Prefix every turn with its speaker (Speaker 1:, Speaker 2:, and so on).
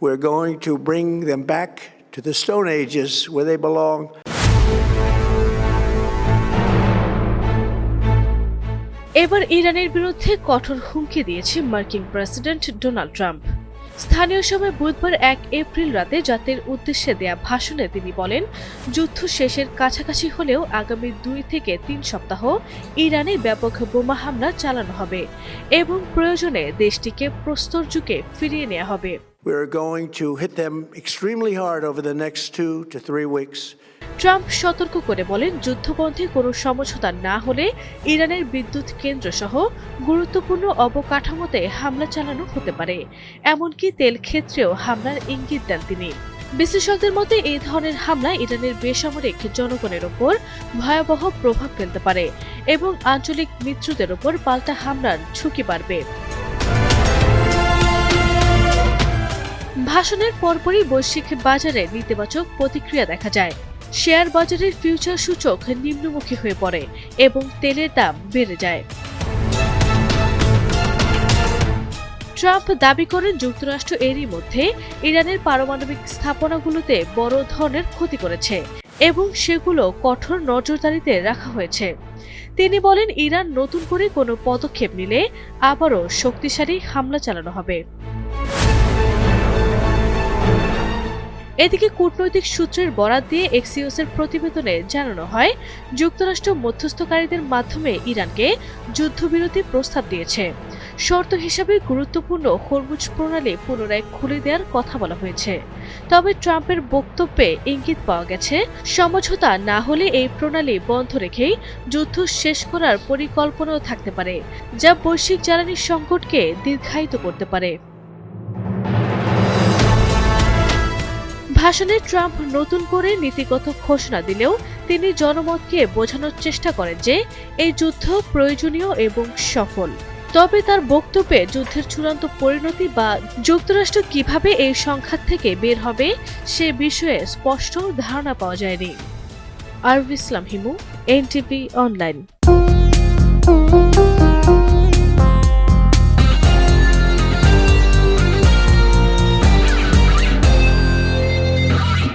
Speaker 1: We're going to bring them back to the Stone Ages where they belong.
Speaker 2: এবার ইরানের বিরুদ্ধে কঠোর হুমকি দিয়েছে মার্কিন প্রেসিডেন্ট ডোনাল্ড ট্রাম্প। স্থানীয় সময় বুধবার 1 এপ্রিল রাতে জাতির উদ্দেশ্যে দেয়া ভাষণে তিনি বলেন, যুদ্ধ শেষের কাছাকাছি হলেও আগামী 2 থেকে 3 সপ্তাহ ইরানে ব্যাপক বোমা হামলা চালানো হবে এবং প্রয়োজনে দেশটিকে প্রস্তর যুগে ফিরিয়ে নেওয়া হবে।
Speaker 1: We're going to hit them extremely hard over the next 2 to 3 weeks.
Speaker 2: Trump সতর্ক করে বলেন, যুদ্ধবন্ধে কোনো সমঝোতা না হলে ইরানের বিদ্যুৎ কেন্দ্র সহ গুরুত্বপূর্ণ অবকাঠামোতে হামলা চালানো হতে পারে, এমনকি তেল ক্ষেত্রেও হামলার ইঙ্গিত দেন তিনি। বিশেষজ্ঞদের মতে এই ধরনের হামলা ইরানের বেসামরিক জনগণের ওপর ভয়াবহ প্রভাব ফেলতে পারে এবং আঞ্চলিক মিত্রদের ওপর পাল্টা হামলার ঝুঁকি বাড়বে। ভাষণের পরপরই বৈশ্বিক বাজারে নেতিবাচক প্রতিক্রিয়া দেখা যায়। শেয়ার বাজারের ফিউচার সূচক নিম্নমুখী হয়ে পড়ে এবং তেলের দাম বেড়ে যায়। ট্রাম্প দাবি করেন, যুক্তরাষ্ট্র এরই মধ্যে ইরানের পারমাণবিক স্থাপনাগুলোতে বড় ধরনের ক্ষতি করেছে এবং সেগুলো কঠোর নজরদারিতে রাখা হয়েছে। তিনি বলেন, ইরান নতুন করে কোনো পদক্ষেপ নিলে আবারও শক্তিশালী হামলা চালানো হবে। এদিকে কূটনৈতিক সূত্রের বরাত দিয়ে এক্সিওসের প্রতিবেদনে জানানো হয়, যুক্তরাষ্ট্র মধ্যস্থকারীদের মাধ্যমে ইরানকে যুদ্ধবিরতি প্রস্তাব দিয়েছে। শর্ত হিসাবে গুরুত্বপূর্ণ হরমুজ প্রণালী পুনরায় খুলে দেওয়ার কথা বলা হয়েছে। তবে ট্রাম্পের বক্তব্যে ইঙ্গিত পাওয়া গেছে, সমঝোতা না হলে এই প্রণালী বন্ধ রেখেই যুদ্ধ শেষ করার পরিকল্পনাও থাকতে পারে, যা বৈশ্বিক জ্বালানি সংকটকে দীর্ঘায়িত করতে পারে। ভাষণে ট্রাম্প নতুন করে নীতিগত ঘোষণা দিলেও তিনি জনমতকে বোঝানোর চেষ্টা করেন যে এই যুদ্ধ প্রয়োজনীয় এবং সফল। তবে তার বক্তব্যে যুদ্ধের চূড়ান্ত পরিণতি বা যুক্তরাষ্ট্র কিভাবে এই সংঘাত থেকে বের হবে সে বিষয়ে স্পষ্ট ধারণা পাওয়া যায়নি। আরব ইসলাম হিমু, এনটিভি অনলাইন।